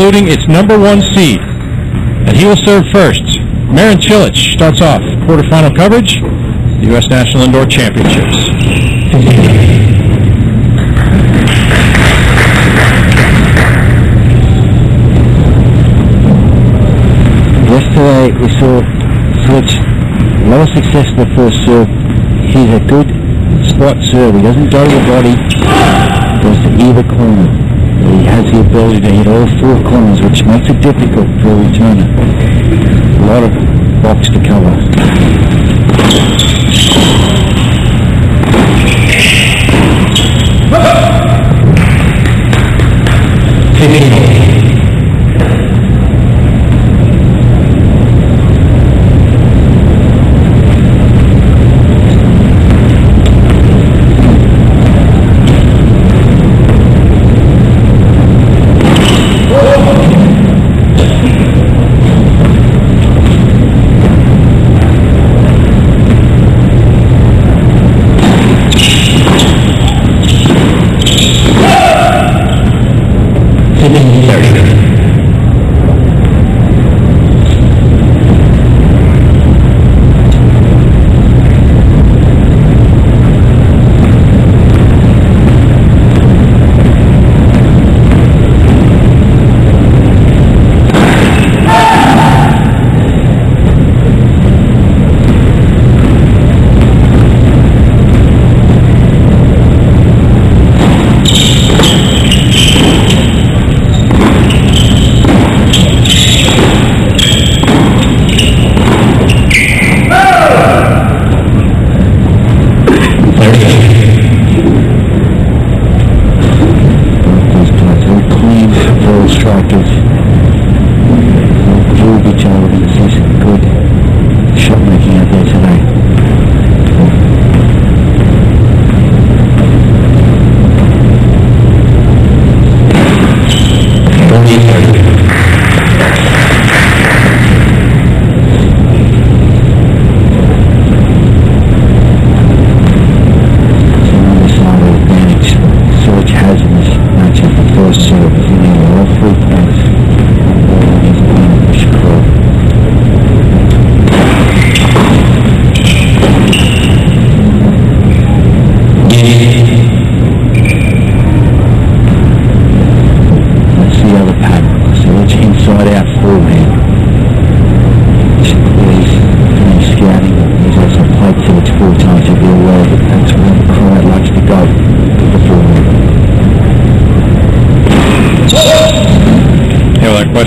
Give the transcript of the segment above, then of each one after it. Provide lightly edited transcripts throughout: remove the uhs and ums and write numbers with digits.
including its #1 seed. And he will serve first. Marin Cilic starts off quarterfinal coverage, the U.S. National Indoor Championships. Yesterday we saw Cilic a lot of success in the first serve. He's a good spot serve. He doesn't go to the body, he goes to either corner. He has the ability to hit all four corners, which makes it difficult for a returner. A lot of box to cover.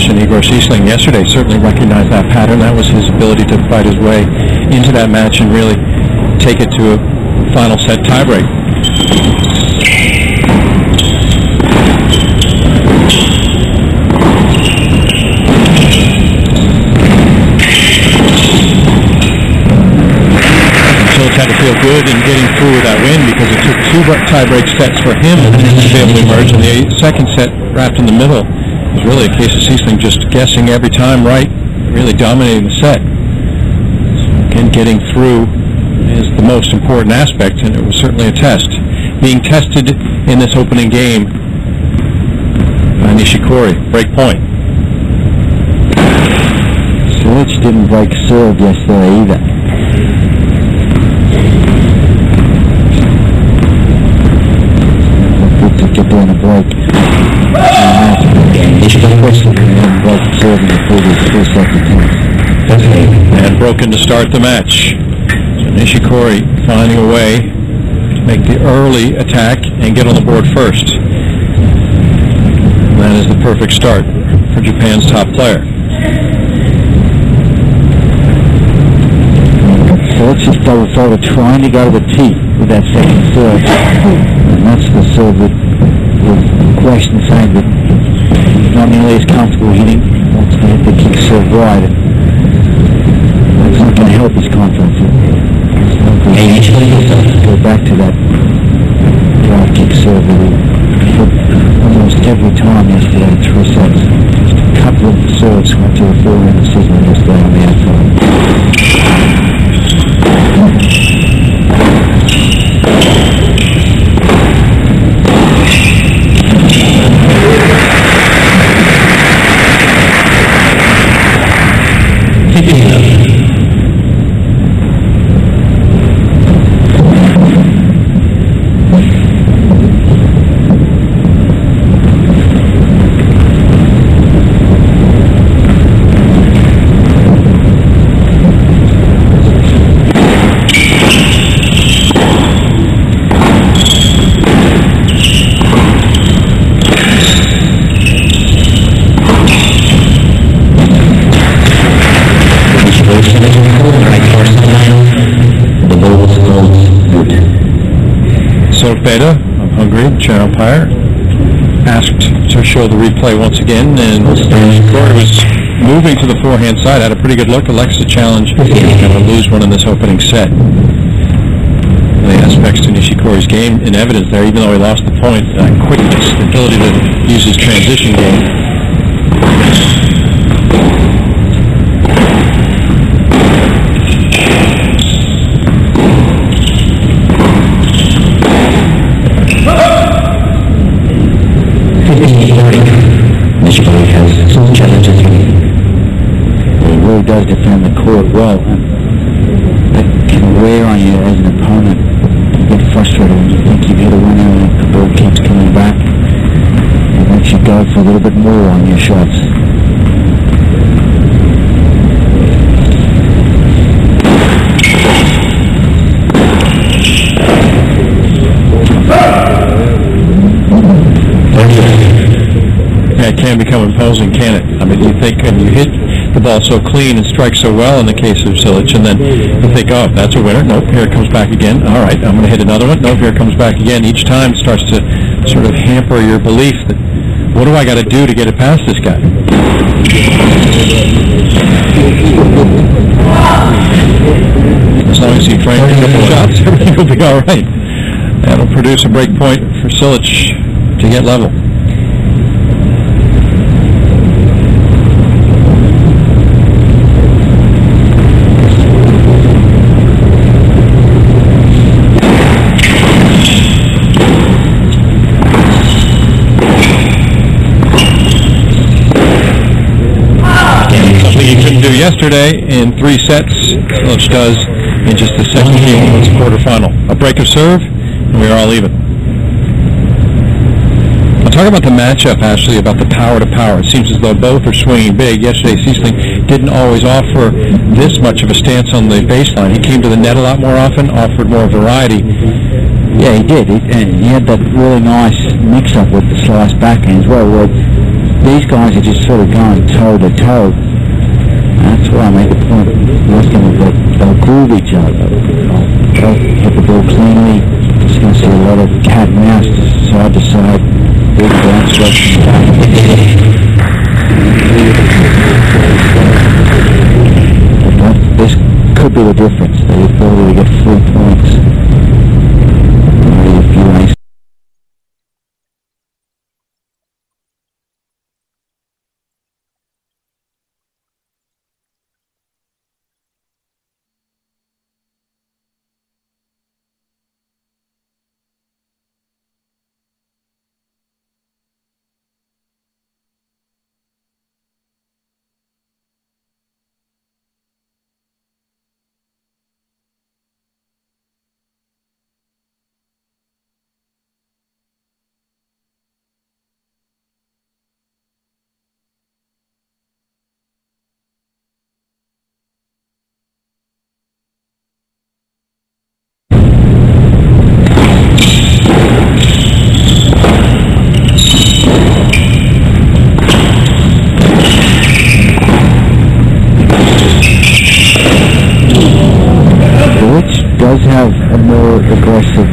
Igor Sisling yesterday certainly recognized that pattern. That was his ability to fight his way into that match and really take it to a final set tiebreak. Cilic had to feel good in getting through that win because it took 2 tiebreak sets for him to be able to emerge, and the second set wrapped in the middle. It was really a case of Sisling just guessing every time right, really dominating the set. So again, getting through is the most important aspect, and it was certainly a test. Being tested in this opening game by Nishikori, break point. Cilic didn't break serve yesterday either. Good to get doing a break. And broken to start the match. So Nishikori finding a way to make the early attack and get on the board first. And that is the perfect start for Japan's top player. Cilic just double faulted trying to go to the tee with that second serve. And that's the serve that was questioned, saying that he's not nearly as comfortable hitting. He wants to hit the kick serve wide. That's not going to help his confidence. Go back to that drive kick serve that he hit almost every time yesterday in 3 sets. Just a couple of serves went to a 4-round decision yesterday on the outside. Beta of Hungary, chair umpire, asked to show the replay once again, and Nishikori was moving to the forehand side, had a pretty good look. Elects to challenge and to lose one in this opening set. The aspects to Nishikori's game in evidence there, even though he lost the point, quickness, the ability to use his transition game. Nishikori has some challenges. He really does defend the court well, and that can wear on you as an opponent. You get frustrated when you think you've hit a winner and the ball keeps coming back. It makes you go for a little bit more on your shots. Yeah, it can become imposing, can it? I mean, you think, and you hit the ball so clean and strike so well in the case of Cilic, and then you think, oh, that's a winner. Nope, here it comes back again. All right, I'm going to hit another one. Nope, here it comes back again. Each time it starts to sort of hamper your belief that, what do I got to do to get it past this guy? As long as you frame a couple shots, everything will be all right. That'll produce a break point for Cilic to get level. Yesterday in 3 sets, Cilic does in just the second game of the quarterfinal. A break of serve, and we are all even. I'll talk about the matchup, Ashley, about the power to power. It seems as though both are swinging big. Yesterday, Cilic didn't always offer this much of a stance on the baseline. He came to the net a lot more often, offered more variety. Yeah, he did. And he had that really nice mix-up with the slice backhand as well, where these guys are just sort of going toe-to-toe. That's why I made the point last time that they'll groove each other. They'll hit the ball cleanly. Just going to see a lot of cat and mouse, side to side, big bounce strokes from the back. This could be the difference. The ability to get 3 points. Maybe a few aces. Does have a more aggressive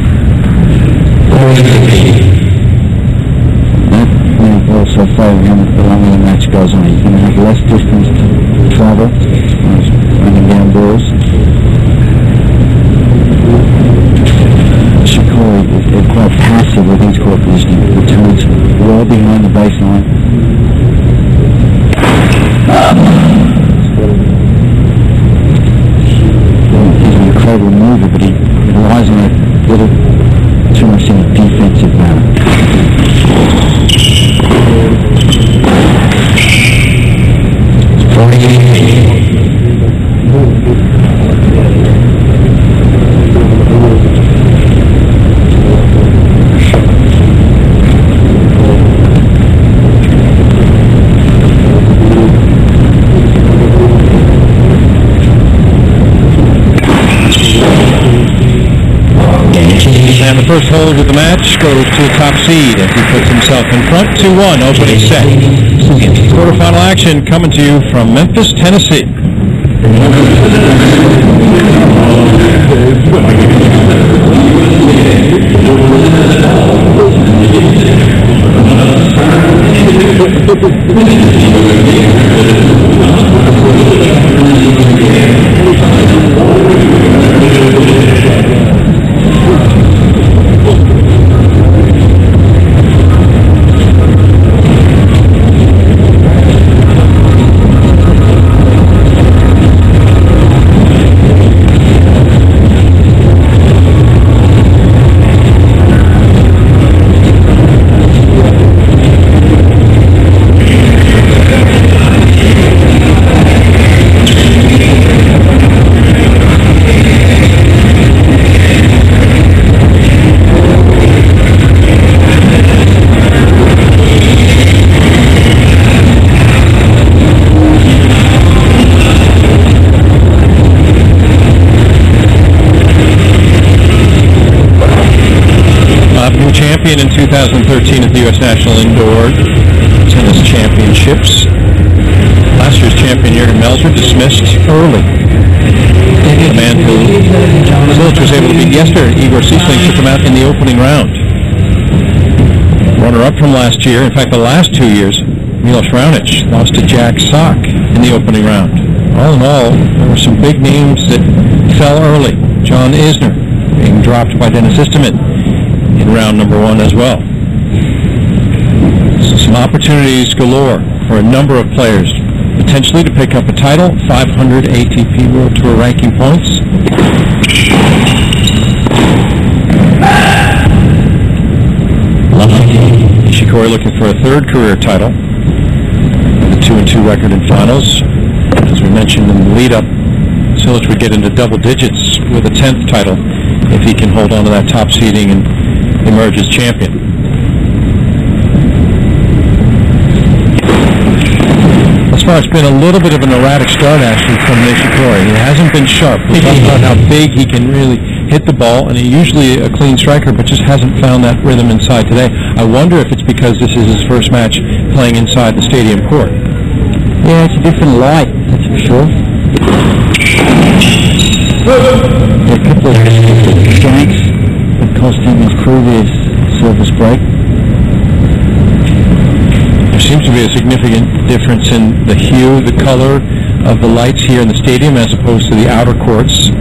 that may also favor him the longer the match goes on. He's going to have less distance to travel running down balls. Nishikori is quite passive with his court positioning. Returns well behind the baseline. Incredible mover, but he relies on it a little too much in a defensive manner. And the first holder of the match goes to the top seed as he puts himself in front 2-1 opening set. Quarterfinal action coming to you from Memphis, Tennessee. Champion in 2013 at the U.S. National Indoor Tennis Championships. Last year's champion, Jürgen Melzer, dismissed early. The man who Cilic was able to beat yesterday, Igor Sisling, took him out in the opening round. Runner-up from last year, in fact the last 2 years, Milos Raonic lost to Jack Sock in the opening round. All in all, there were some big names that fell early. John Isner being dropped by Dennis Istomin in round number 1 as well. So some opportunities galore for a number of players, potentially to pick up a title, 500 ATP World Tour ranking points. Nishikori looking for a 3rd career title, with a 2-2 record in finals. As we mentioned in the lead-up, Cilic would get into double digits with a 10th title if he can hold on to that top seeding and emerge as champion. Thus far, it's been a little bit of an erratic start, actually, from Nishikori. He hasn't been sharp. We talked about how big he can really hit the ball, and he's usually a clean striker, but just hasn't found that rhythm inside today. I wonder if it's because this is his first match playing inside the stadium court. Yeah, it's a different light, that's for sure. A couple of janks that cost him his previous service break. There seems to be a significant difference in the hue, the color of the lights here in the stadium as opposed to the outer courts.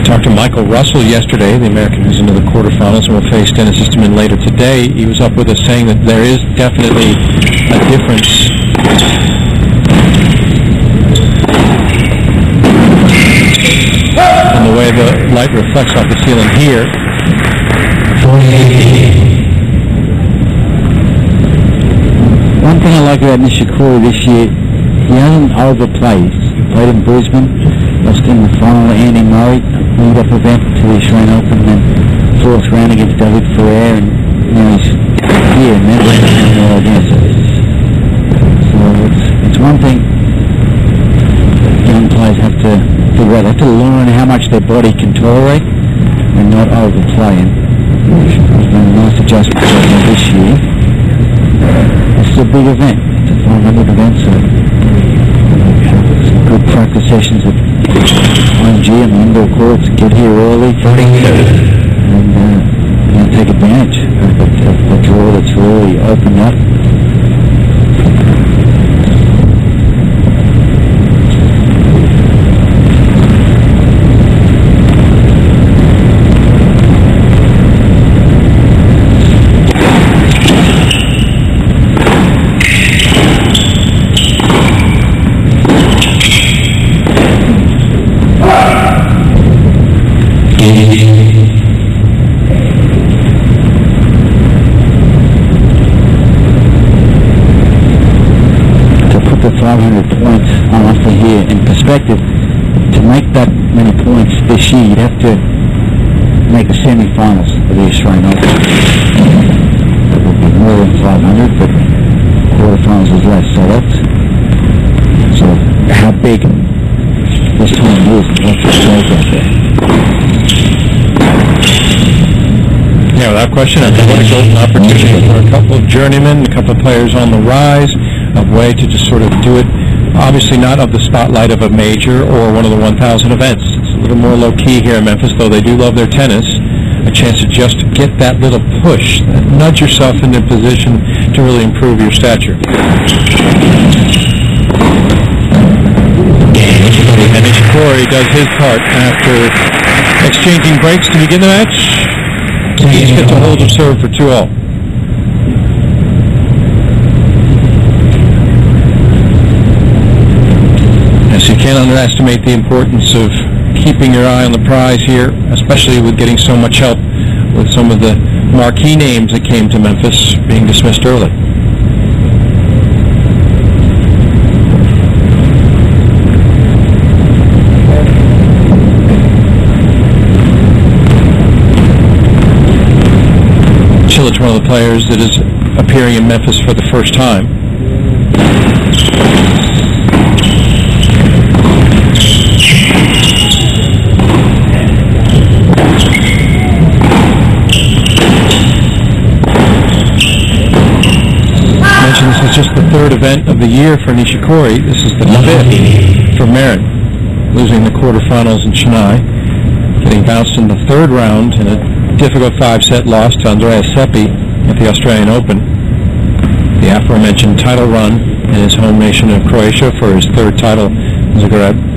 Talked to Michael Russell yesterday, the American who's into the quarterfinals and will face Dennis Istomin later today. He was up with us saying that there is definitely a difference in the way the light reflects off the ceiling here. One thing I like about Nishikori this year, he hasn't overplayed. He played in Brisbane, lost in the final to Andy Murray, lead-up event to the Australian Open, and then 4th round against David Ferrer, and now he's here in Memphis against us. So it's one thing young players have to figure out. They have to learn how much their body can tolerate and not overplay. And it's been a nice adjustment this year. This is a big event. It's a 500 event, so some good practice sessions at IMG and the indoor courts. Get here early and take advantage of the draw that's really opened up. To put the 500 points on offer here in perspective, to make that many points this year, you'd have to make the semi-finals of the Australian Open. That would be more than 500, but quarterfinals is less. So how big this tournament is, that's the stake out there. Yeah, without question, I think what a golden opportunity for a couple of journeymen, a couple of players on the rise, a way to just sort of do it, obviously not of the spotlight of a major or one of the 1,000 events. It's a little more low-key here in Memphis, though they do love their tennis. a chance to just get that little push, nudge yourself into position to really improve your stature. And Nishikori does his part after exchanging breaks to begin the match. Each gets a hold of serve for 2-all. Yes, you can't underestimate the importance of keeping your eye on the prize here, especially with getting so much help with some of the marquee names that came to Memphis being dismissed early. Cilic, one of the players that is appearing in Memphis for the first time. This is just the third event of the year for Nishikori. This is the fifth for Marin, losing the quarterfinals in Chennai, getting bounced in the third round in a difficult 5-set loss to Andreas Seppi at the Australian Open. The aforementioned title run in his home nation of Croatia for his third title in Zagreb.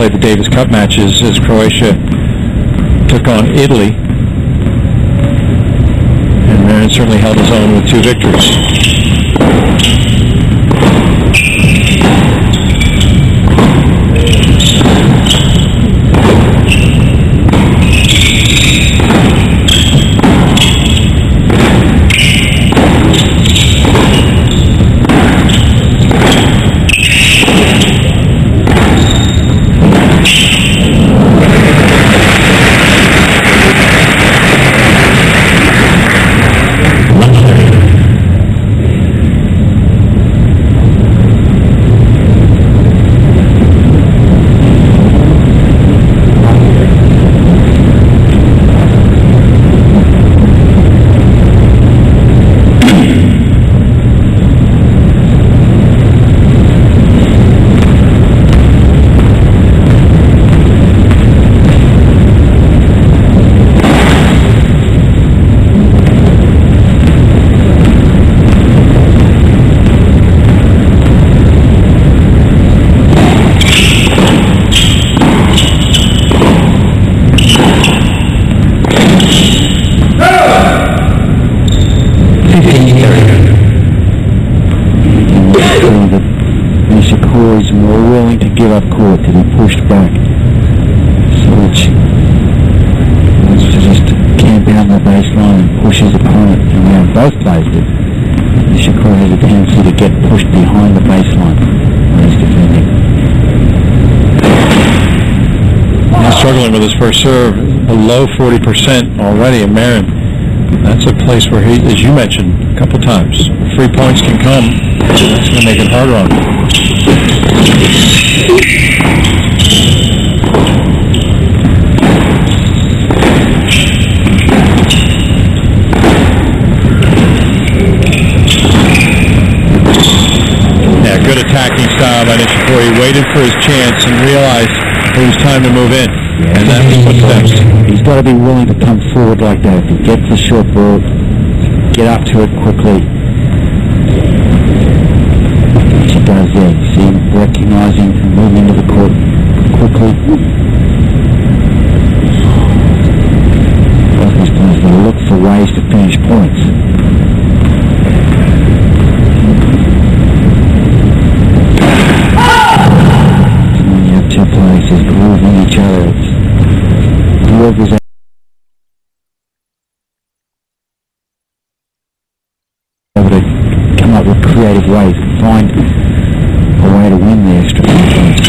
played the Davis Cup matches as Croatia took on Italy. And Marin certainly held his own with 2 victories. Nishikori is more willing to give up court to be pushed back. Cilic wants to just camp out on the baseline and push his opponent around. Both players do. Nishikori has a tendency to get pushed behind the baseline when he's defending. He's struggling with his first serve, below 40% already in Marin. That's a place where he, as you mentioned a couple times, 3 points can come. That's going to make it harder on him. Yeah, good attacking style by Nishikori. He waited for his chance and realized it was time to move in. Yeah, and that was footsteps. He's got to be willing to come forward like that. If he gets the short ball, get up to it quickly. Which he does there. You see him recognizing and moving into the court quickly. Both these players got to look for ways to finish points. When you have 2 players who's grooving each other, whoever's able to come up with creative ways and find a way to win the extra points.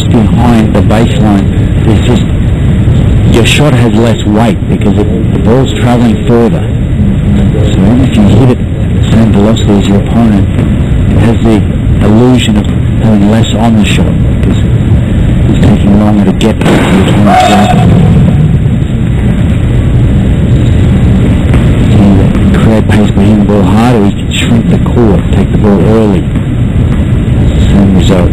Behind the baseline, there's just, your shot has less weight because the ball's traveling further. So even if you hit it at the same velocity as your opponent, it has the illusion of having less on the shot because it's taking longer to get to the opponent's weapon. So you create pace by hitting the ball harder, you can shrink the court, take the ball early. Same result.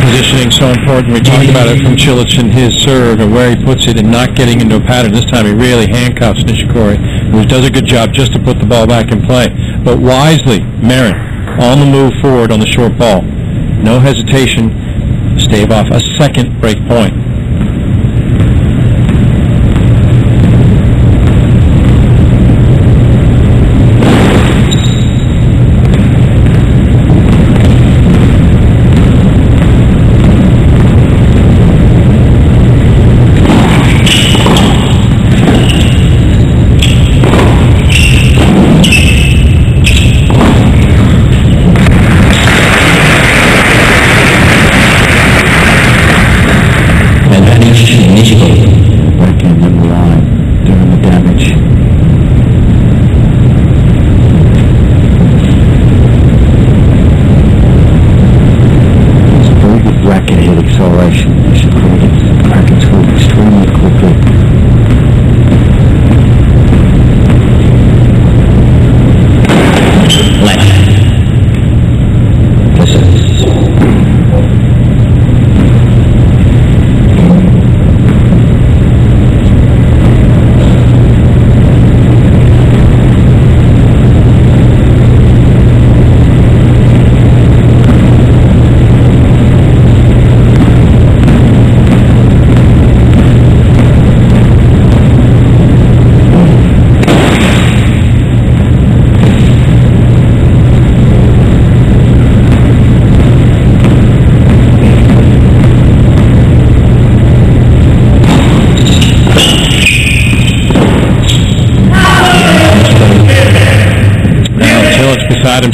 Positioning so important. We talked about it from Cilic and his serve and where he puts it and not getting into a pattern. This time he really handcuffs Nishikori, who does a good job just to put the ball back in play. But wisely, Marin on the move forward on the short ball. No hesitation, stave off a second break point.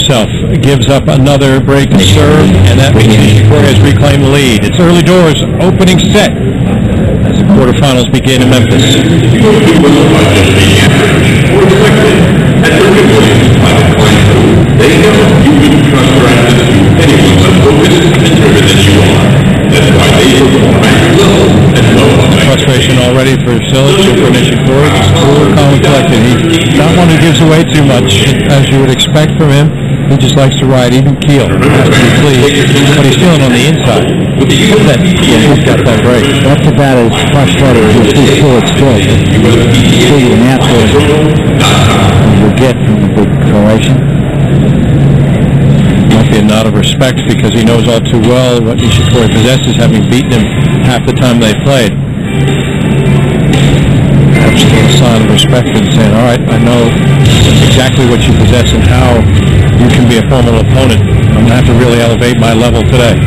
himself. Gives up another break and serve, and that means Nishikori has reclaimed the lead. It's early doors, opening set, as the quarterfinals begin in Memphis. They know you wouldn't trust practice to anyone but focused and driven as you are. That's why they perform at your level and no one. Frustration already for Cilic and for Nishikori. Just cool, calm, and collected. He's not one who gives away too much, as you would expect from him. He just likes to ride even keel. Has to be pleased, but he's feeling on the inside. He's got that break. That's about as frustrating as you see Cilic's good. See an out there you'll get from the big Croatian. Might be a nod of respect because he knows all too well what Nishikori possesses, having beaten him half the time they played. Perhaps a sign of respect and saying, all right, I know exactly what you possess and how you can be a formidable opponent. I'm going to have to really elevate my level today.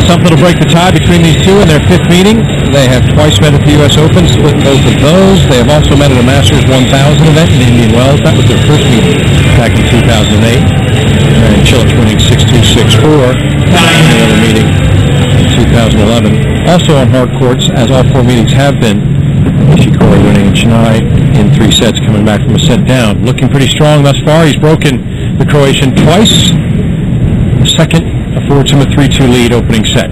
Something to break the tie between these two in their fifth meeting. They have twice met at the U.S. Open, split both of those. They have also met at a Masters 1000 event in Indian Wells. That was their first meeting back in 2008. Marin Cilic winning 6-2, 6-4 in the other meeting in 2011. Also on hard courts, as all four meetings have been, Nishikori winning Chennai in 3 sets, coming back from a set down. Looking pretty strong thus far. He's broken the Croatian twice. The second affords him a 3-2 lead opening set.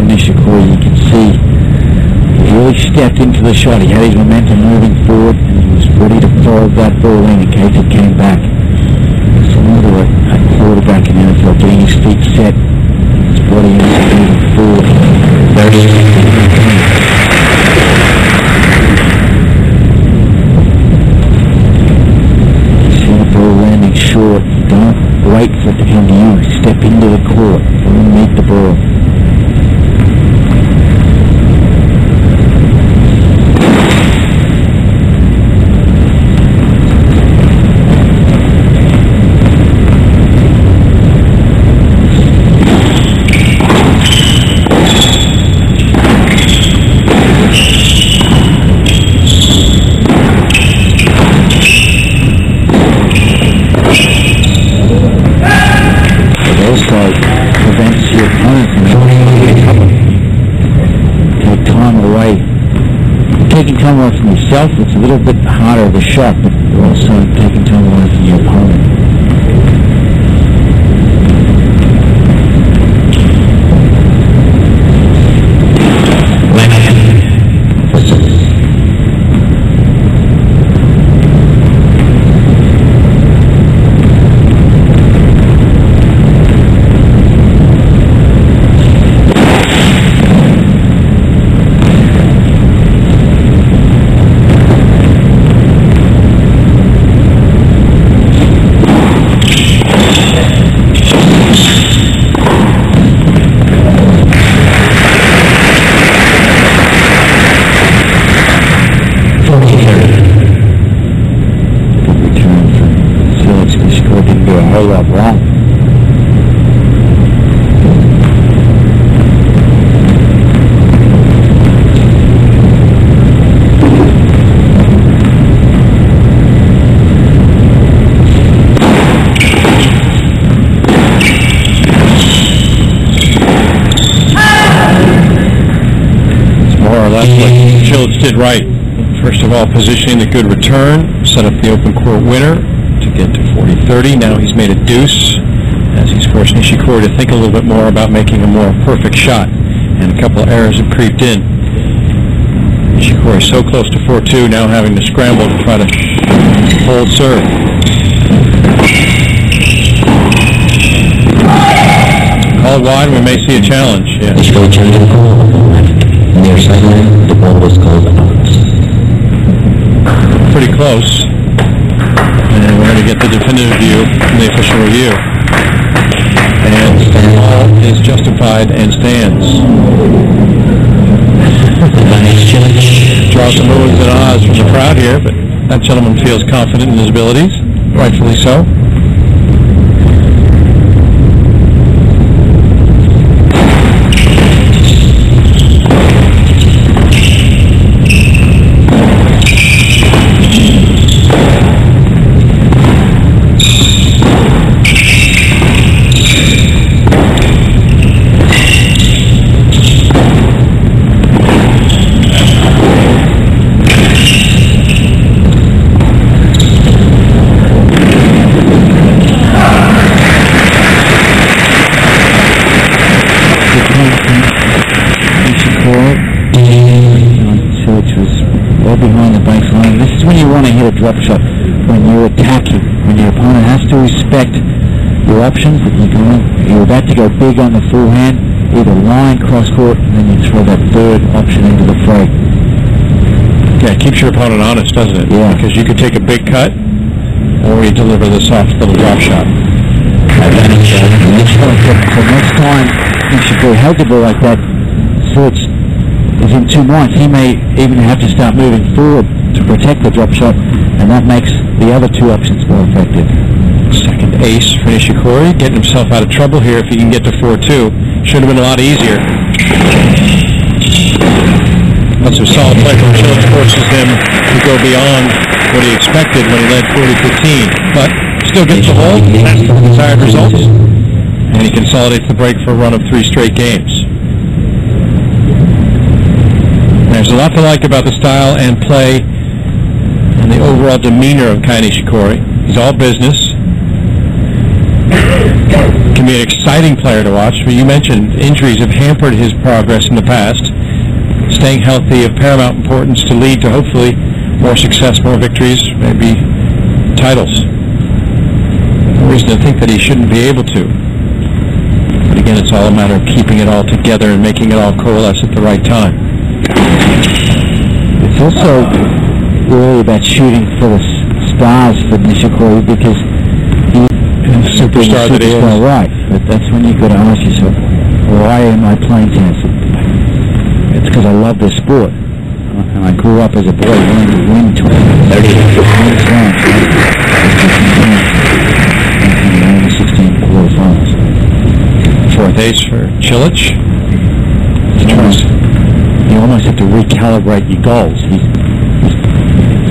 Nishikori, you can see he really stepped into the shot. He had his momentum moving forward and he was ready to follow that ball in case it came back. Similar to a quarterback in NFL, getting his feet set, his body moving forward. Very see the ball landing short. Don't wait for it to come to you. Step into the court and meet the ball. Taking time away from yourself, it's a little bit harder of a shot, but you're also taking time away from your opponent. Cilic did right. First of all, positioning the good return, set up the open court winner to get to 40-30. Now he's made a deuce as he forced Nishikori to think a little bit more about making a more perfect shot, and a couple of errors have creeped in. Nishikori so close to 4-2, now having to scramble to try to hold serve. Called wide, we may see a challenge. Yeah. Nishikori changing call. Near sideline, the ball was called out. Pretty close. And we're going to get the definitive view from the official review. And the ball is justified and stands. Draws some moves and ahs from the crowd here, but that gentleman feels confident in his abilities, rightfully so. Drop shot when you're attacking, when your opponent has to respect your options, that you're about to go big on the forehand, either line, cross court, and then you throw that third option into the fray. Yeah, it keeps your opponent honest, doesn't it? Yeah. Because you could take a big cut, or you deliver the soft little drop shot. So next time Nishikori held the ball like that, Cilic is in two minds. He may even have to start moving forward to protect the drop shot, and that makes the other two options more effective. Second ace for Nishikori, getting himself out of trouble here if he can get to 4-2. Should have been a lot easier. That's some solid play from Cilic, forces him to go beyond what he expected when he led 40-15, but still gets the hold, has the desired results, and he consolidates the break for a run of 3 straight games. There's a lot to like about the style and play and the overall demeanor of Kai Nishikori. He's all business. Can be an exciting player to watch. But you mentioned injuries have hampered his progress in the past. Staying healthy of paramount importance to lead to hopefully more success, more victories, maybe titles. No reason to think that he shouldn't be able to. But again, it's all a matter of keeping it all together and making it all coalesce at the right time. It's also really about shooting for the stars for Nishikori, because he's the superstar that he is. Right, but that's when you've got to ask yourself, why am I playing tennis? It's because I love the sport, and I grew up as a boy wanting to win 20, 30, 40 slams, and the 16 quarterfinals. Fourth ace for Cilic. You almost have to recalibrate your goals.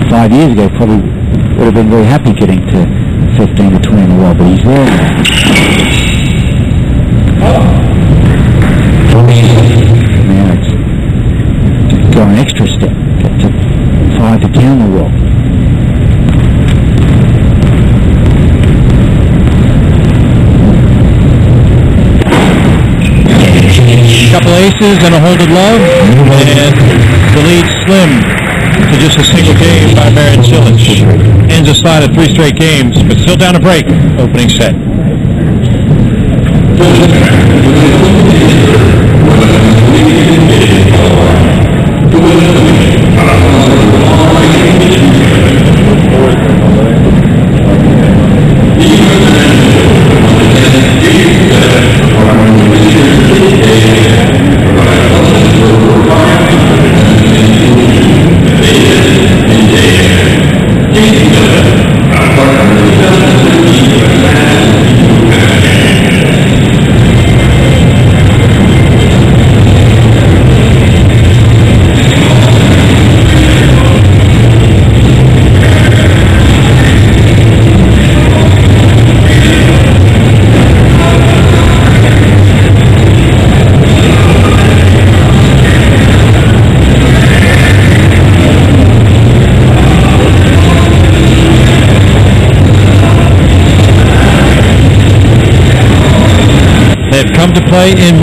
5 years ago probably would have been very happy getting to 15 to 20 in the world, but he's there now. Now it's to go an extra step, get to 5 to 10 in the world. Couple aces and a holded love, and the lead slim to just a single game by Marin Cilic. Ends a slide of 3 straight games, but still down a break. Opening set.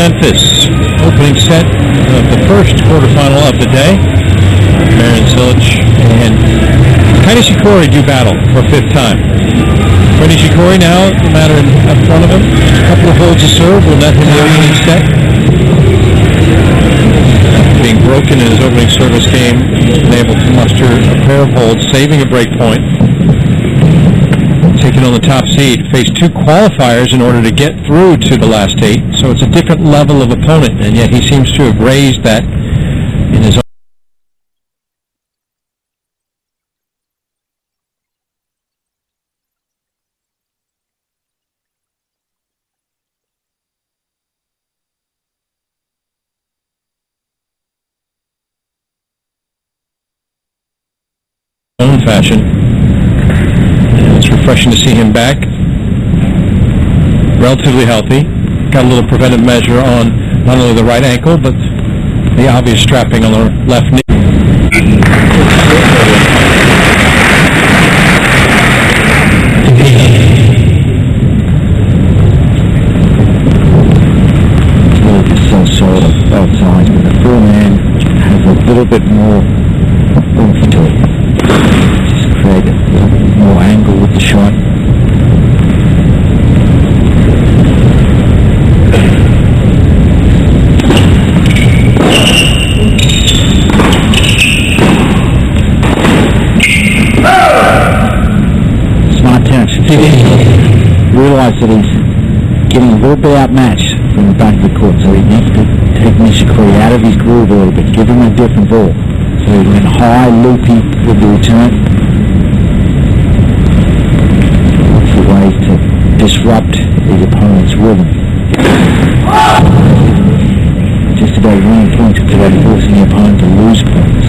Memphis. Opening set of the first quarterfinal of the day. Marin Cilic and Nishikori do battle for fifth time. For Nishikori now, the matter in front of him. A couple of holds to serve will net him the opening set. Being broken in his opening service game, he's been able to muster a pair of holds, saving a break point. Taking on the top seed, faced two qualifiers in order to get through to the last 8, so it's a different level of opponent, and yet he seems to have raised that in his own fashion. It's refreshing to see him back, relatively healthy. Got a little preventive measure on not only the right ankle, but the obvious strapping on the left knee. It's so solid on both sides, but the full man has a little bit more oomph to it. Just create a little bit more angle with the shot. Smart tennis. Realise that he's getting a little bit outmatched from the back of the court, so he needs to take Nishikori out of his groove a little bit, give him a different ball. So he went high, loopy with the return. Look for ways to disrupt his opponent's rhythm. Just about winning points, it's about forcing the opponent to lose points.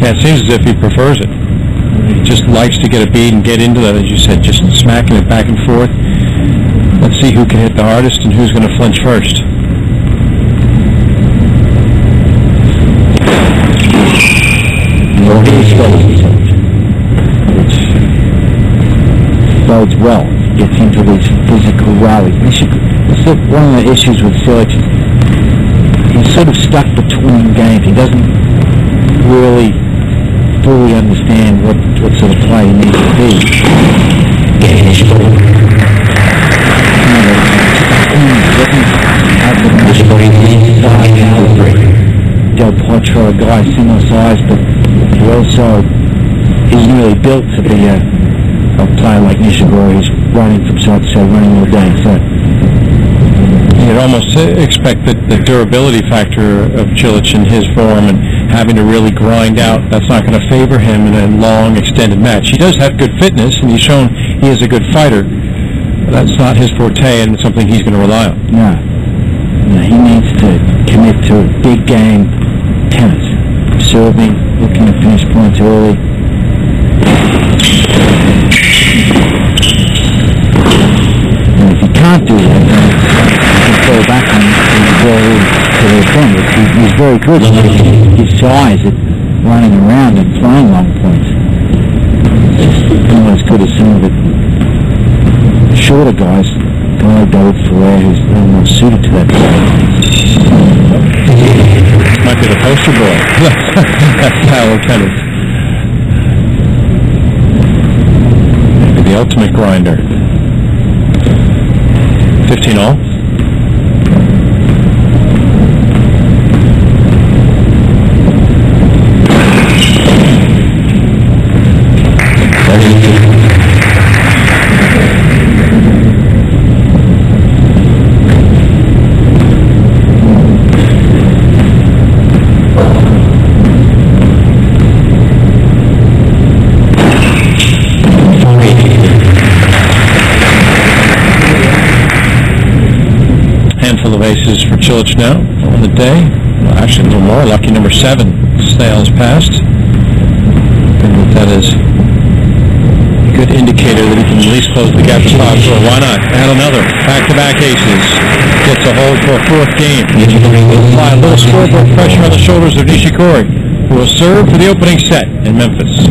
Yeah, it seems as if he prefers it. He just likes to get a beat and get into that, as you said, just smacking it back and forth. Let's see who can hit the hardest and who's going to flinch first. Which bodes well. Gets into these physical rallies. One of the issues with Cilic, he's sort of stuck between games. He doesn't really fully understand what sort of play he needs to be. Del Potro, a guy similar size, but he also isn't really built to be a player like Nishikori, who's running from side to side, running all day. So you'd almost expect that the durability factor of Cilic in his form and having to really grind out, that's not going to favor him in a long, extended match. He does have good fitness, and he's shown he is a good fighter. But that's not his forte, and it's something he's going to rely on. No, he needs to commit to big game tennis. Serving, looking to finish points early. And if he can't do that, then he can fall back on the ball to the front. He's very good at his size at running around and playing long points. It's not as good as some of the shorter guys. Guy David Ferrer, who's a little more suited to that play. Might be the poster boy. That style of tennis. Maybe the ultimate grinder. 15 all. Handful of aces for Cilic now on the day. Well, actually, a little more. Lucky number 7 sails past. And that is a good indicator that he can at least close the gap to 5-4. Why not? Add another. Back-to-back aces. gets a hold for a fourth game. Apply a little scoreboard pressure on the shoulders of Nishikori, who will serve for the opening set in Memphis.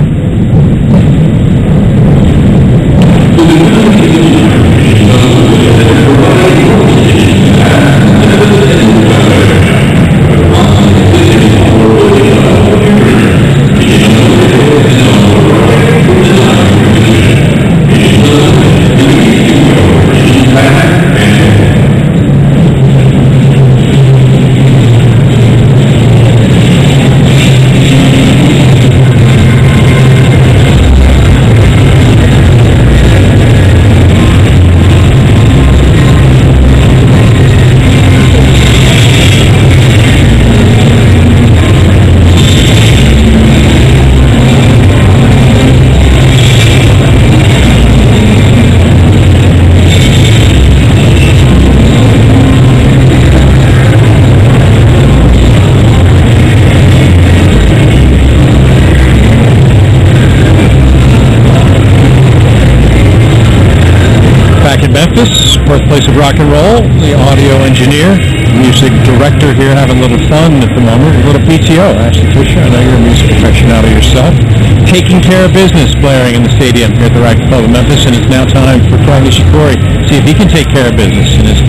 Back in Memphis, birthplace of rock and roll, the audio engineer, music director here having a little fun at the moment, a little PTO. Ashley Fisher, I know you're a music aficionado yourself. Taking care of business blaring in the stadium here at the Racquet Club of Memphis, and it's now time for Nishikori to see if he can take care of business. In his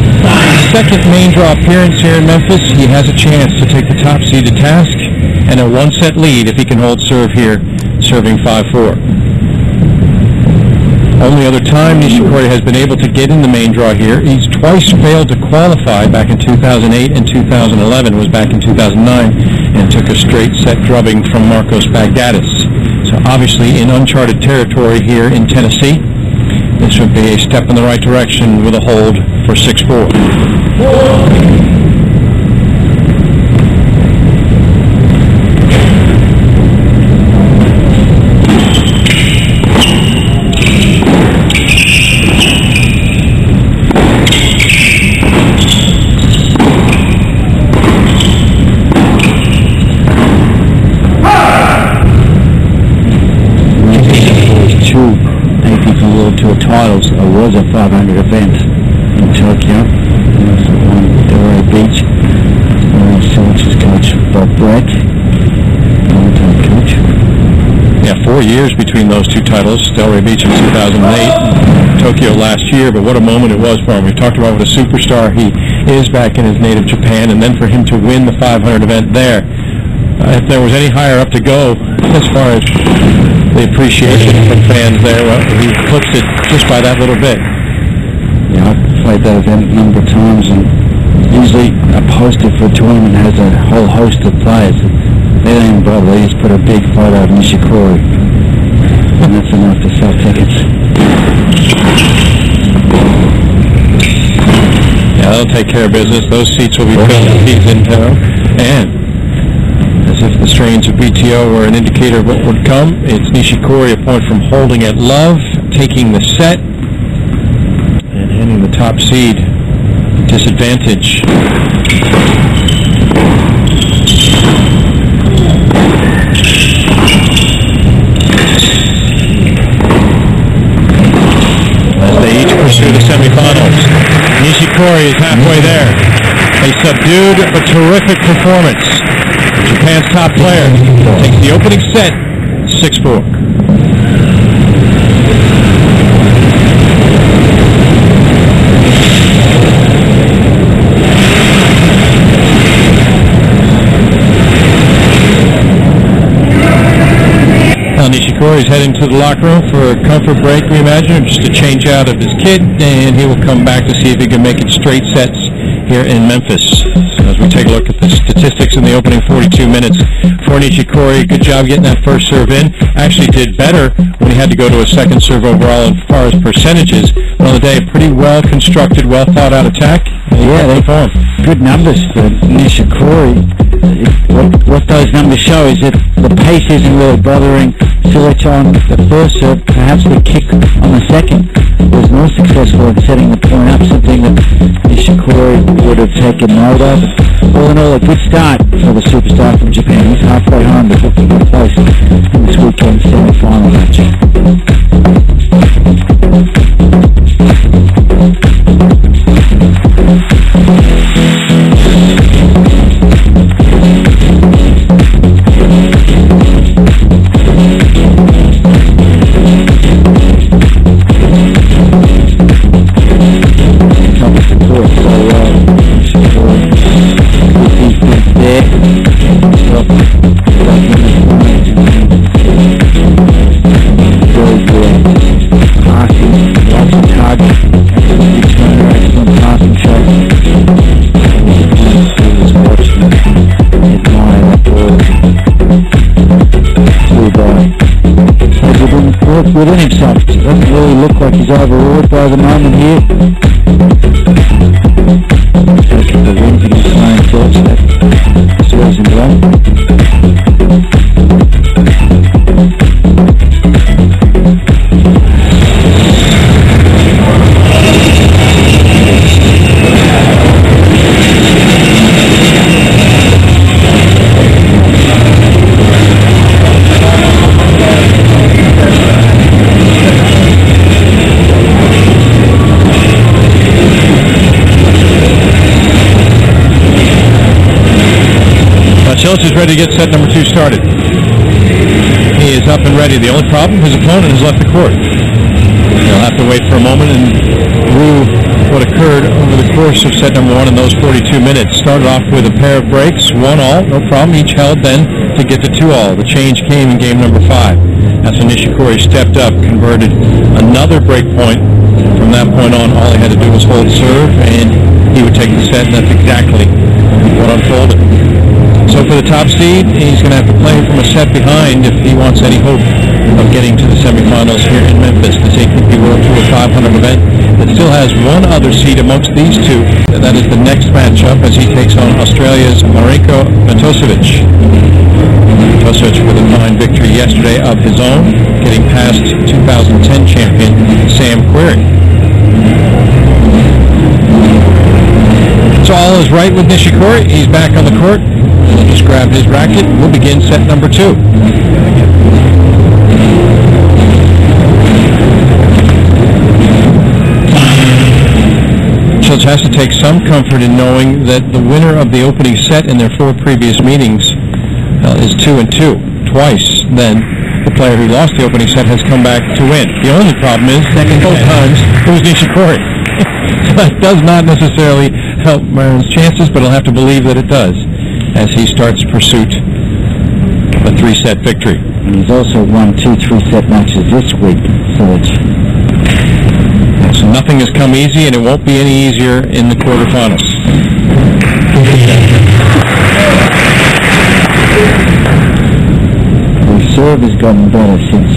second main draw appearance here in Memphis, he has a chance to take the top seeded task and a one-set lead if he can hold serve here, serving 5-4. Only other time Nishikori has been able to get in the main draw here. He's twice failed to qualify back in 2008 and 2011, was back in 2009, and took a straight set drubbing from Marcos Bagdatis. So obviously in uncharted territory here in Tennessee. This would be a step in the right direction with a hold for 6-4. Titles. It was a 500 event in Tokyo. Delray Beach. Marin Cilic's coach, Bob Brett. Long-time coach. Yeah, 4 years between those two titles. Delray Beach in 2008, Tokyo last year, but what a moment it was for him. We talked about what a superstar he is back in his native Japan, and then for him to win the 500 event there. If there was any higher up to go as far as the appreciation from fans there, well, he eclipsed it just by that little bit. Yeah, I've played that event a number of times, and usually a poster for a tournament has a whole host of players. They don't even bother, they just put a big photo of Nishikori, and that's enough to sell tickets. Yeah, they'll take care of business. Those seats will be filled with he's in town. And as if the strains of BTO were an indicator of what would come, it's Nishikori, a point from holding at love, taking the set, and handing the top seed disadvantage. As they each pursue the semifinals, Nishikori is halfway there. A subdued but terrific performance. Japan's top player takes the opening set, 6-4. Now Nishikori is heading to the locker room for a comfort break, we imagine, or just a change out of his kit, and he will come back to see if he can make it straight sets here in Memphis. So as we take a look at the statistics in the opening 42 minutes for Nishikori, good job getting that first serve in. Actually did better when he had to go to a second serve overall as far as percentages. But on the day, a pretty well constructed, well thought out attack. Yeah, they found good numbers for Nishikori. What those numbers show is that the pace isn't really bothering Cilic on the first serve. Perhaps the kick on the second was more successful in setting the point up, something that Nishikori would have taken note of. All in all, a good start for the superstar from Japan. He's halfway home to booking a place in this weekend's semi-final match. He didn't work within himself. It doesn't really look like he's overawed by the moment here. Look at the wind in his playing thoughts that serves him well. Cilic is ready to get set number 2 started. He is up and ready. The only problem, his opponent has left the court. He'll have to wait for a moment and rue what occurred over the course of set number 1 in those 42 minutes. Started off with a pair of breaks, 1-all, no problem. Each held then to get to 2-all. The change came in game number 5. That's when Nishikori stepped up, converted another break point. From that point on, all he had to do was hold serve, and he would take the set, and that's exactly what unfolded. So for the top seed, he's going to have to play from a set behind if he wants any hope of getting to the semifinals here in Memphis, this ATP World Tour 500 event that still has one other seed amongst these two. That is the next matchup as he takes on Australia's Marin Cilic. Cilic with a fine victory yesterday of his own, getting past 2010 champion Sam Querrey. So all is right with Nishikori. He's back on the court. He'll just grab his racket. We'll begin set number 2. Cilic has to take some comfort in knowing that the winner of the opening set in their 4 previous meetings is 2-2. Twice, then, the player who lost the opening set has come back to win. The only problem is, both times, it was Nishikori. That does not necessarily help Marin's chances, but he'll have to believe that it does as he starts pursuit of a 3-set victory. And he's also won 2 3-set matches this week, so nothing has come easy, and it won't be any easier in the quarterfinals. The serve has gotten better since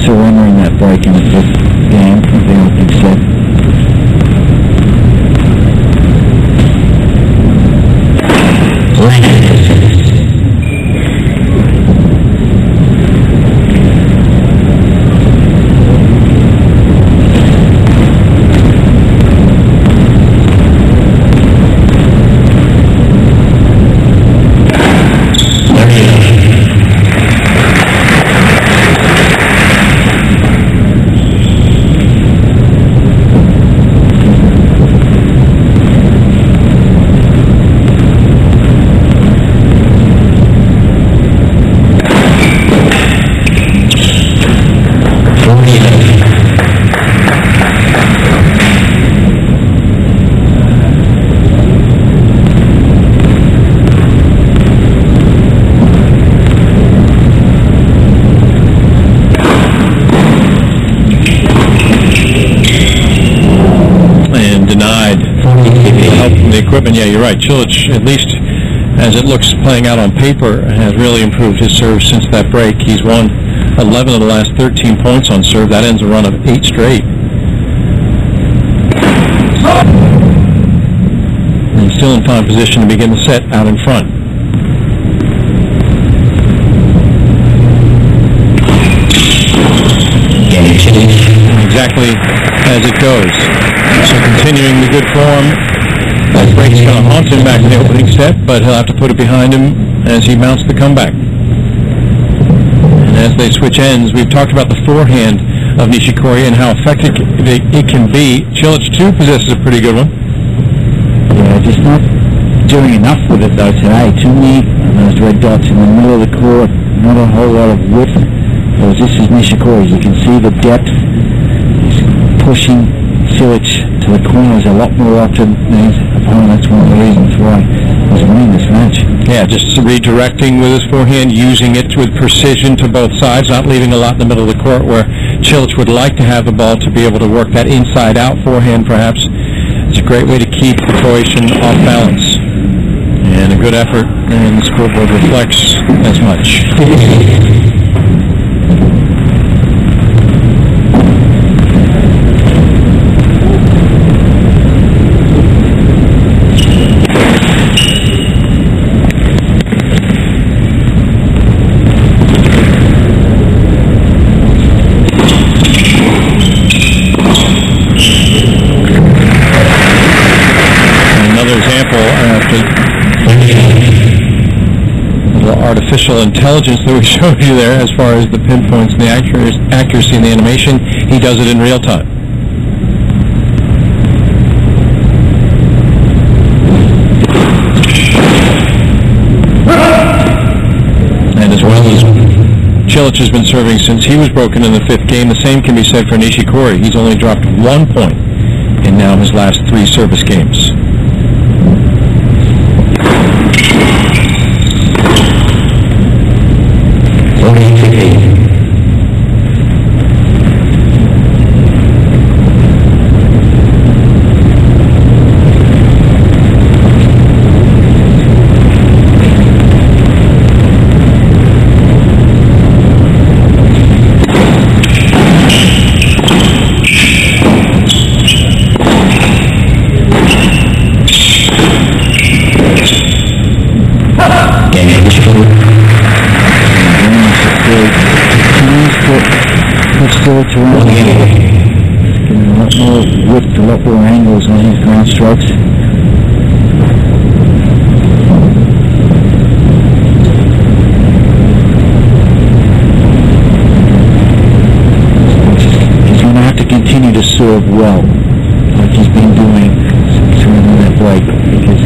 surrendering that break in the 5th game of the opening set. Equipment, yeah, you're right. Cilic, at least as it looks playing out on paper, has really improved his serve since that break. He's won 11 of the last 13 points on serve. That ends a run of 8 straight. And still in fine position to begin the set out in front. Exactly as it goes. So continuing the good form. That break's going to haunt him back in the opening set, but he'll have to put it behind him as he mounts the comeback. And as they switch ends, we've talked about the forehand of Nishikori and how effective it can be. Cilic, too, possesses a pretty good one. Yeah, just not doing enough with it, though, today. Too many of those red dots in the middle of the court, not a whole lot of width. Whereas this is Nishikori. You can see the depth. He's pushing Cilic to the corners a lot more often than his opponent. That's one of the reasons why he's winning this match. Yeah, just redirecting with his forehand, using it with precision to both sides, not leaving a lot in the middle of the court where Cilic would like to have the ball to be able to work that inside-out forehand, perhaps. It's a great way to keep the Croatian off balance. And a good effort and the scoreboard reflects as much. Artificial intelligence that we showed you there as far as the pinpoints and the accuracy in the animation. He does it in real time. And as well as Cilic has been serving since he was broken in the 5th game, the same can be said for Nishikori. He's only dropped 1 point in now his last 3 service games. Cilic around here. Getting a lot more width, a lot more angles on his ground strokes. He's going to have to continue to serve well, like he's been doing surrounding that break, because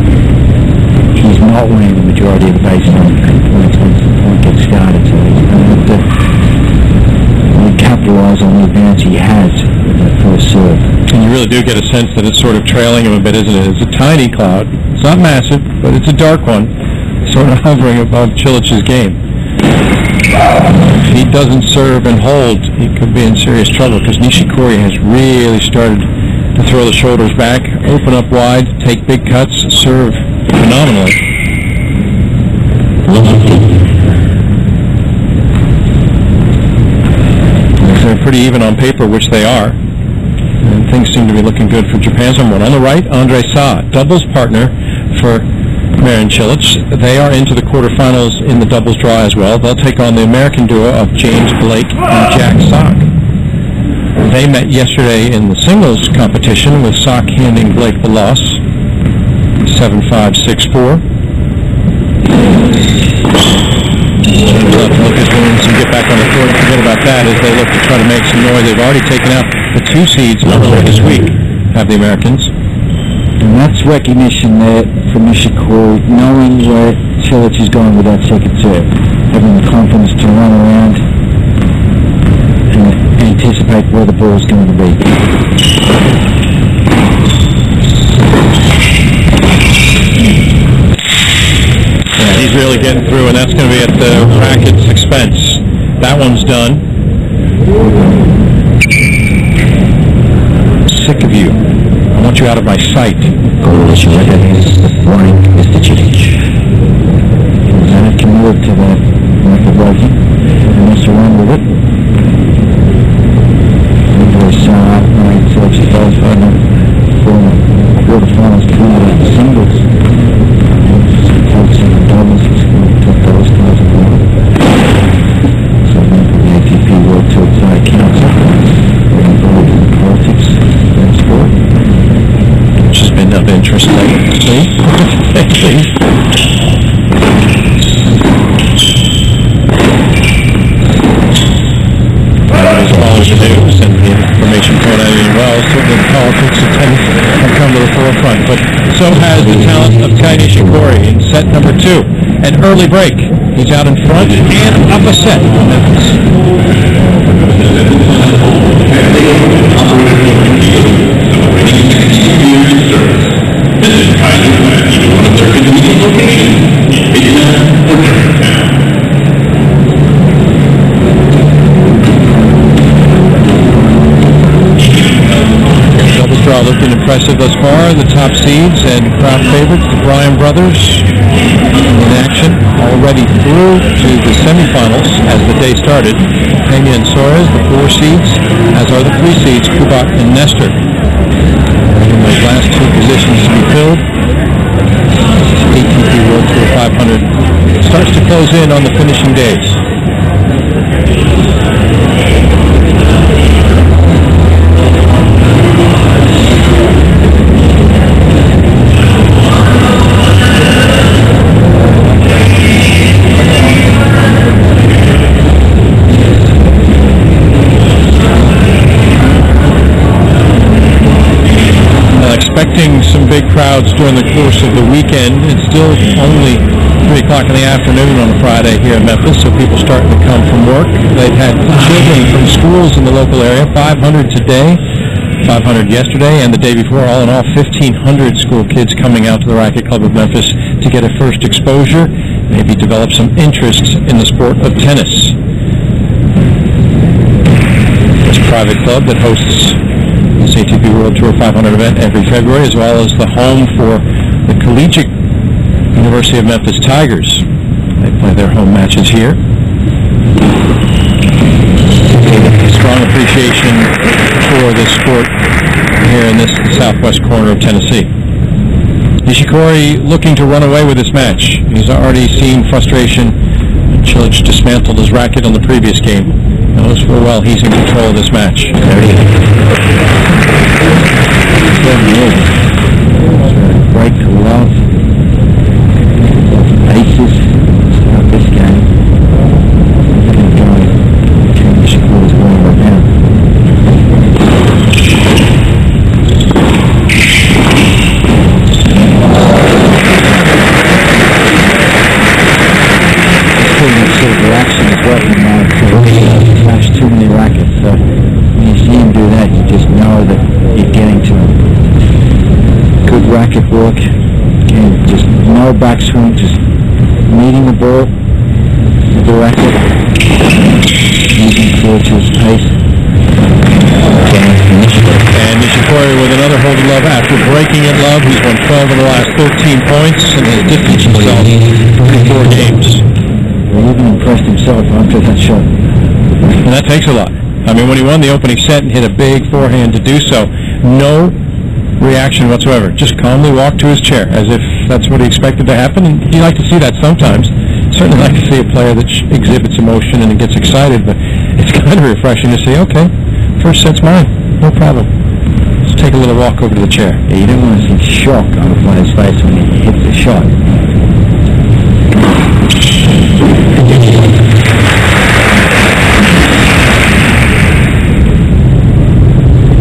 he's not winning the majority of the baseline points once the point gets started, so he's going to have to capitalize on the advance he has with that first serve. And you really do get a sense that it's sort of trailing him a bit, isn't it? It's a tiny cloud. It's not massive, but it's a dark one, sort of hovering above Cilic's game. If he doesn't serve and hold, he could be in serious trouble, because Nishikori has really started to throw the shoulders back, open up wide, take big cuts, serve phenomenally. They're pretty even on paper, which they are. And things seem to be looking good for Japan's number 1. On the right, Andre Sa, doubles partner for Marin Cilic. They are into the quarterfinals in the doubles draw as well. They'll take on the American duo of James Blake and Jack Sock. They met yesterday in the singles competition, with Sock handing Blake the loss, 7-5, 6-4. Change up, look his wounds, and get back on the court and forget about that as they look to try to make some noise. They've already taken out the 2 seeds earlier this week, have the Americans. And that's recognition there from Nishikori, knowing where Cilic is going with that second serve, having the confidence to run around and anticipate where the ball is going to be. He's really getting through, and that's going to be at the racket's expense. That one's done. Sick of you. I want you out of my sight. Warning, Mr. Cilic. And it can work to that record breaking. He wants to run with it. Marin Cilic is qualified for the quarterfinals to the singles. Focusing on doubles, he's going to take those guys as well. So maybe the ATP World Tour Council are involved in politics in sport. Which has been of interest lately. Everybody's following the news and the information coming out of you well. Certainly the politics of tennis have come to the forefront, but so has the talent of Nishikori in set number 2. An early break. He's out in front and up a set for Memphis. Doubles draw all looking impressive thus far. The top seeds and crowd favorites, the Bryan brothers, in action, already through to the semifinals as the day started. Peña and Suarez, the 4 seeds, as are the 3 seeds, Kubak and Nestor. In those last 2 positions to be filled, ATP World Tour 500 starts to close in on the finishing days. Expecting some big crowds during the course of the weekend. It's still only 3 o'clock in the afternoon on a Friday here in Memphis, so people starting to come from work. They've had children from schools in the local area, 500 today, 500 yesterday, and the day before. All in all, 1,500 school kids coming out to the Racket Club of Memphis to get a first exposure, maybe develop some interest in the sport of tennis. This private club that hosts this ATP World Tour 500 event every February, as well as the home for the Collegiate University of Memphis Tigers. They play their home matches here. Strong appreciation for this sport here in this southwest corner of Tennessee. Nishikori looking to run away with this match. He's already seen frustration. Cilic dismantled his racket on the previous game. Knows full well he's in control of this match. Break to love. Aces. Not this game. Good guy. King Nishikori's going right now. Action is working now to smash too many rackets, so when you see him do that, you just know that you're getting to him. Good racket work, and just no backswing, just meeting the ball with the racket, using Cilic's pace. And Nishikori with another hold of love after breaking at love. He's won 12 of the last 13 points and has distanced himself from 4 games. He even impressed himself after that shot. And that takes a lot. I mean, when he won the opening set and hit a big forehand to do so, no reaction whatsoever. Just calmly walked to his chair as if that's what he expected to happen. And you like to see that sometimes. Certainly like to see a player that exhibits emotion and gets excited, but it's kind of refreshing to see, okay, first set's mine. No problem. Let's take a little walk over to the chair. Yeah, you don't want to see shock on a player's face when he hits the shot.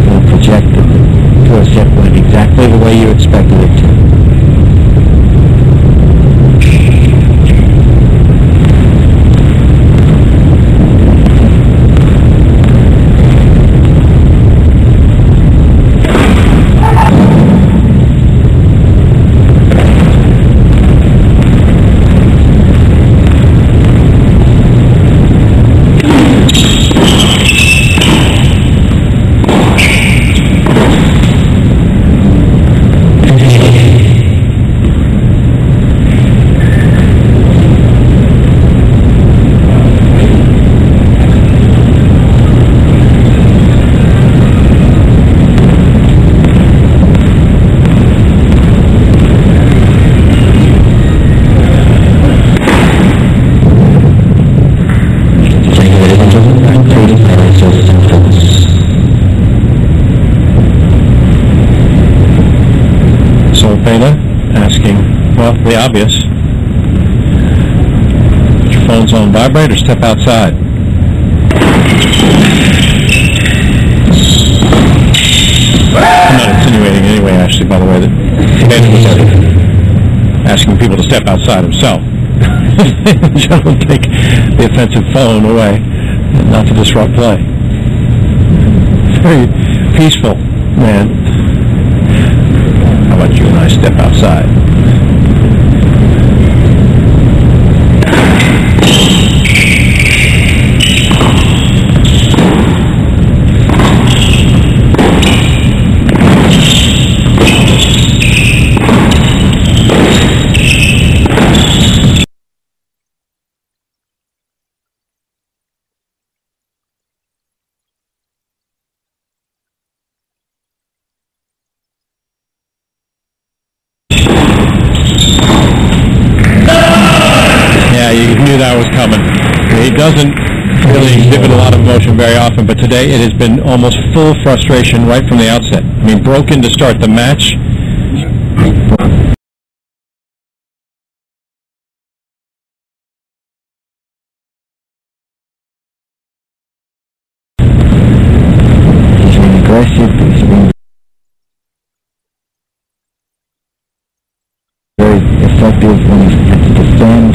Well projected. The first set went exactly the way you expected it to. Asking, well, the obvious. Put your phone's on vibrate or step outside. I'm not insinuating anyway, Ashley, by the way, that Ben was asking people to step outside himself. Gentlemen, take the offensive phone away, not to disrupt play. Very peaceful man. How about you and I step outside? that was coming. He doesn't really exhibit a lot of emotion very often, but today it has been almost full frustration right from the outset. I mean, broken to start the match. He's been aggressive, he's been very effective when he's had to defend,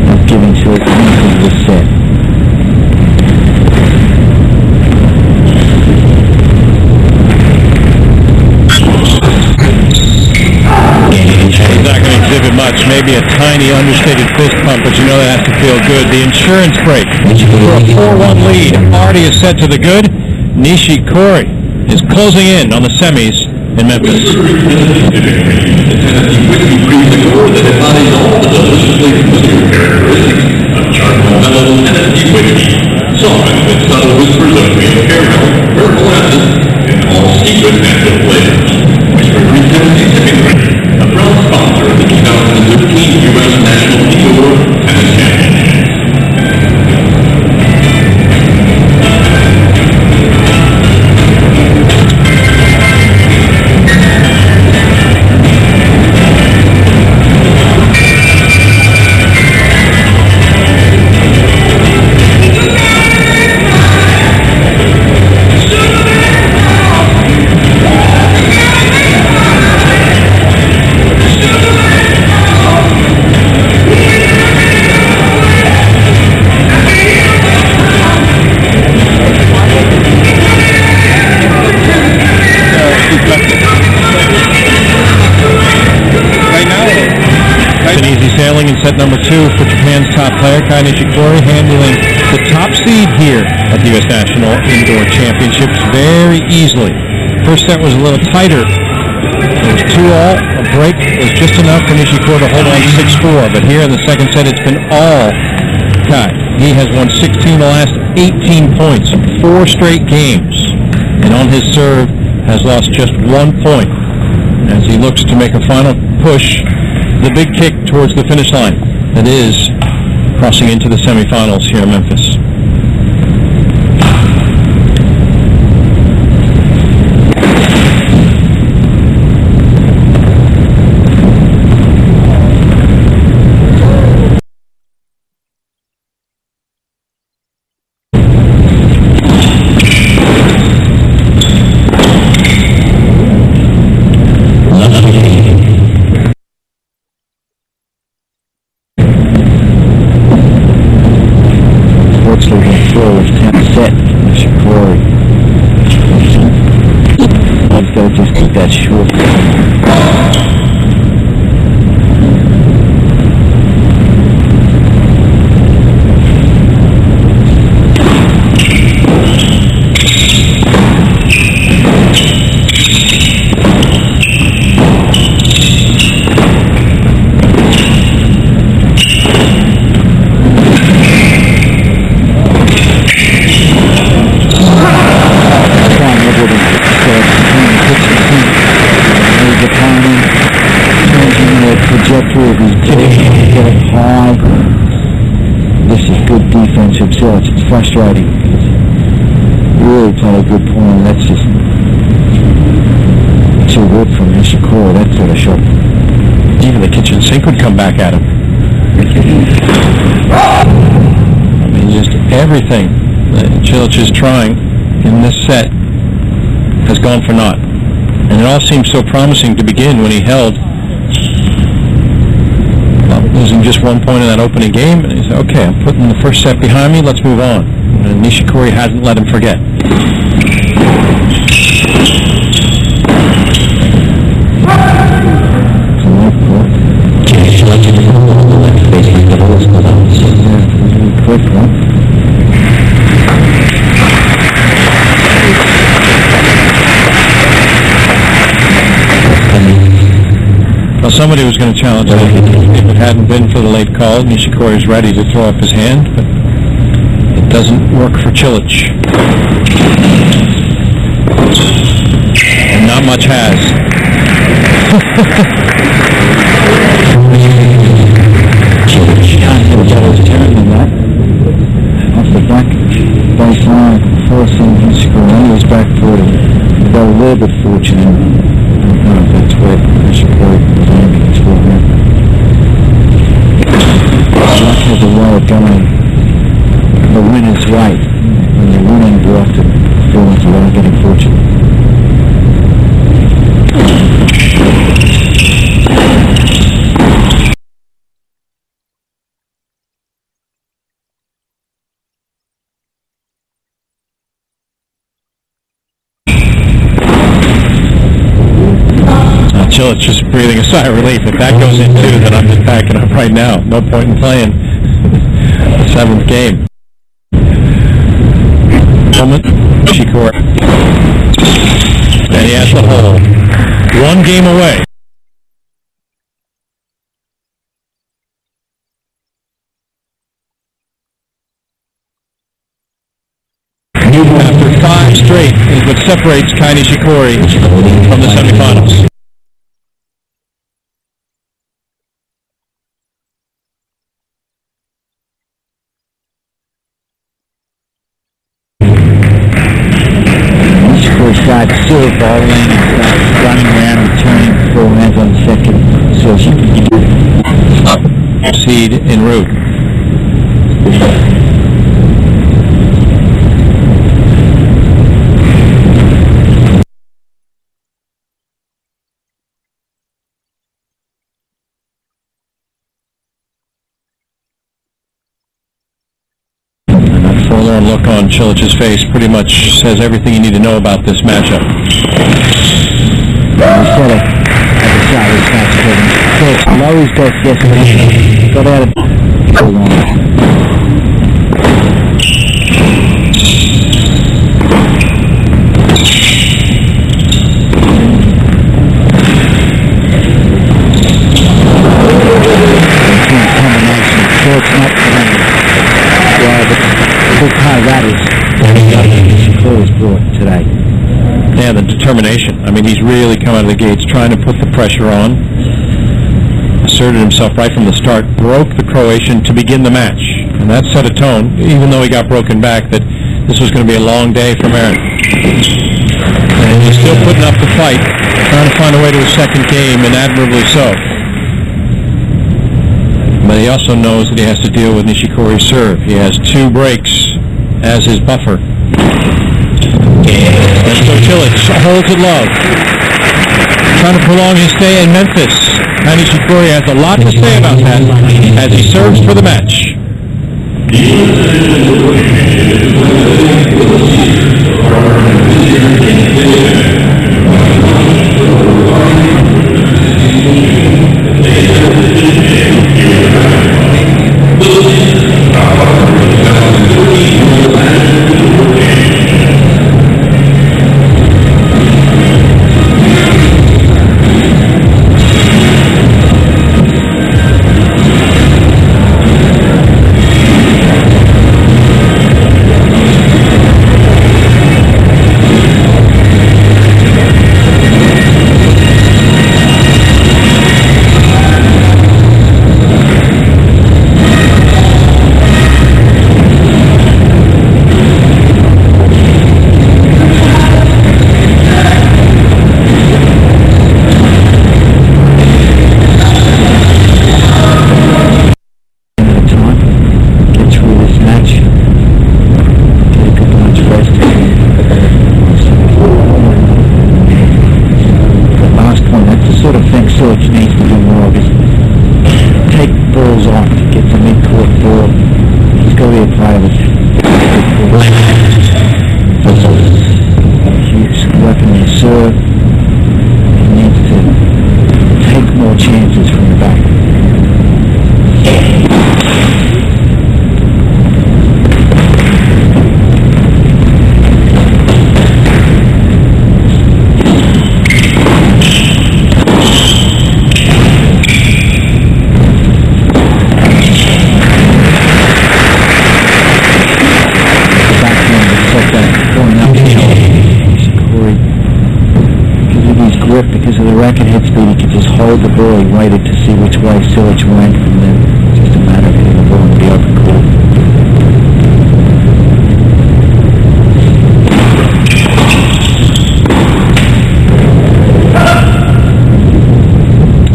not giving Cilic anything to the set. He's not going to exhibit much, maybe a tiny understated fist pump, but you know that has to feel good. The insurance break for a 4-1 lead already is set to the good. Nishikori is closing in on the semis in Memphis. Softened with subtle whispers of real caramel, purple acid, and all secret natural flavors. Nishikori Tennessee Shipping Company, a proud sponsor of the 2015 U.S. National Indoor Tennis Championship. Sailing in set number 2 for Japan's top player, Nishikori, handling the top seed here at the U.S. National Indoor Championships very easily. First set was a little tighter. It was 2-all. A break was just enough for Nishikori to hold on 6-4, but here in the second set it's been all tied. He has won 16 of the last 18 points in 4 straight games, and on his serve has lost just 1 point as he looks to make a final push. The big kick towards the finish line that is crossing into the semifinals here in Memphis. That short. Trajectory of his ball, get it high. This is good defense from Cilic. It's frustrating. He's really played a good point. That's just too good from Nishikori, that sort of shot. Even the kitchen sink would come back at him. I mean, just everything that Cilic is trying in this set has gone for naught. And it all seemed so promising to begin when he held, losing just 1 point in that opening game. And he said, okay, I'm putting the first set behind me, let's move on. And Nishikori hasn't let him forget. Quick one. Well, somebody was going to challenge it if it hadn't been for the late call. Nishikori is ready to throw up his hand, but it doesn't work for Cilic. And not much has. Cilic. was turning that off the back baseline, forcing Nishikori on his back foot, and they were a little bit fortunate. I don't know if that's where Nishikori was aiming as well. Luck has a way of going the winner's way. When you're winning, you often fall into a way of getting fortunate. Cilic just breathing a sigh of relief. If that goes in too, then I'm just packing up right now. No point in playing the 7th game. Nishikori. And he has the hole. 1 game away. After 5 straight is what separates Nishikori from the semifinals. Starts still bowling, starts running around, returning 4 hands on the second. So she can seed en route. Forlorn look on Cilic's face pretty much says everything you need to know about this matchup. Instead of at the start of this match, Cilic low his best yesterday, got out of so long. Combination. Cilic's not playing well, but a big part of that is Nishikori's brought today. Yeah, the determination. I mean, he's really come out of the gates trying to put the pressure on. Asserted himself right from the start, broke the Croatian to begin the match. And that set a tone, even though he got broken back, that this was going to be a long day for Marin. And he's still putting up the fight, trying to find a way to a 2nd game, and admirably so. But he also knows that he has to deal with Nishikori's serve. He has 2 breaks as his buffer. And so Cilic holds it low, trying to prolong his stay in Memphis. Nishikori has a lot to say about that as he serves for the match. Cilic needs to do more of is take balls off, get the mid-court ball. He's got to be a player with huge weapon in the serve. He needs to take more chances from the back. Because of the racket head speed, he could just hold the ball. He waited to see which way Cilic went, and then just a matter of hitting the ball and the open court.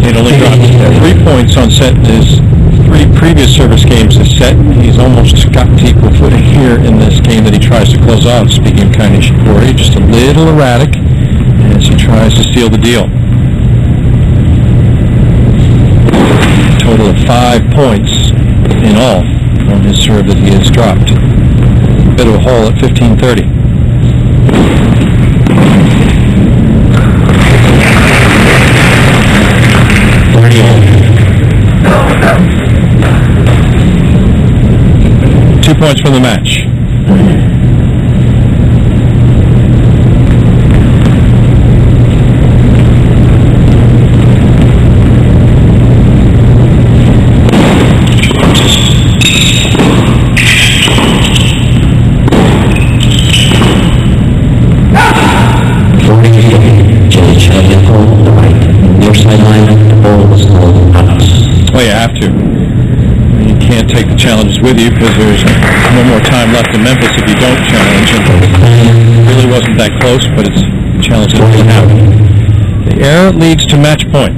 It only dropped 3 points on set in his 3 previous service games this set. He's almost got to equal footing here in this game that he tries to close out. Speaking of Nishikori, just a little erratic as he tries to seal the deal. Total of 5 points in all on his serve that he has dropped. Bit of a hole at 15-30. Points from the match. Near sideline, the ball was called out. Well, you have to. Can't take the challenges with you because there's no more time left in Memphis if you don't challenge. It really wasn't that close, but it's a challenge that we have. The error leads to match point.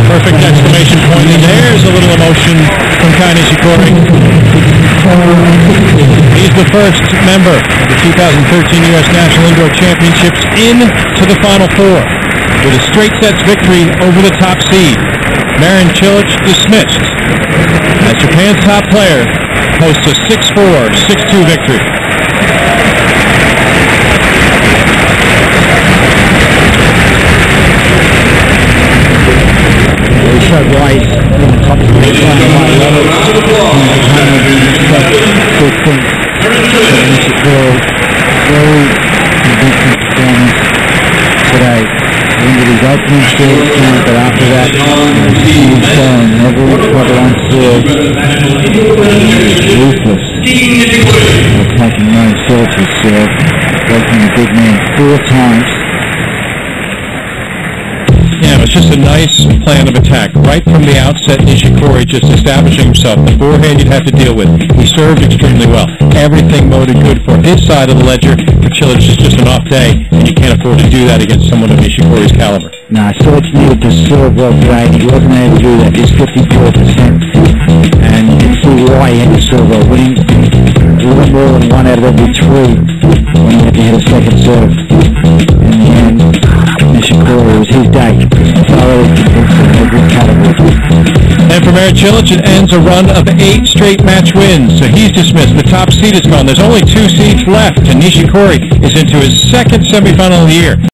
Perfect exclamation point, and there's a little emotion from Nishikori. He's the first member of the 2013 U.S. National Indoor Championships into the Final Four with a straight sets victory over the top seed. Marin Cilic dismissed as Japan's top player posts a 6-4, 6-2 victory. He showed why he's in the top of the league. Good thing. Nishikori, very convincing performance today. He ended his opening service game, but after that, he was showing every trouble on serve. Ruthless. Attacking Marin Cilic's serve, breaking the big man 4 times. Yeah, it was just a nice plan of attack. Right from the outset, Nishikori just establishing himself. The forehand you'd have to deal with. He served extremely well. Everything voted good for his side of the ledger. For Cilic, it's just an off day, and you can't afford to do that against someone of Nishikori's caliber. No, Cilic needed to serve well today. He wasn't able to do that. Just 54%. And you can see why he had to serve well. Winning a little more than 1 out of every 3 when he had to hit a second serve. In the end, Nishikori, it was his day. Thoroughly convincing in every category. And for Marin Cilic, it ends a run of 8 straight match wins. So he's dismissed. The top seed is gone. There's only 2 seeds left, and Nishikori is into his second semifinal of the year.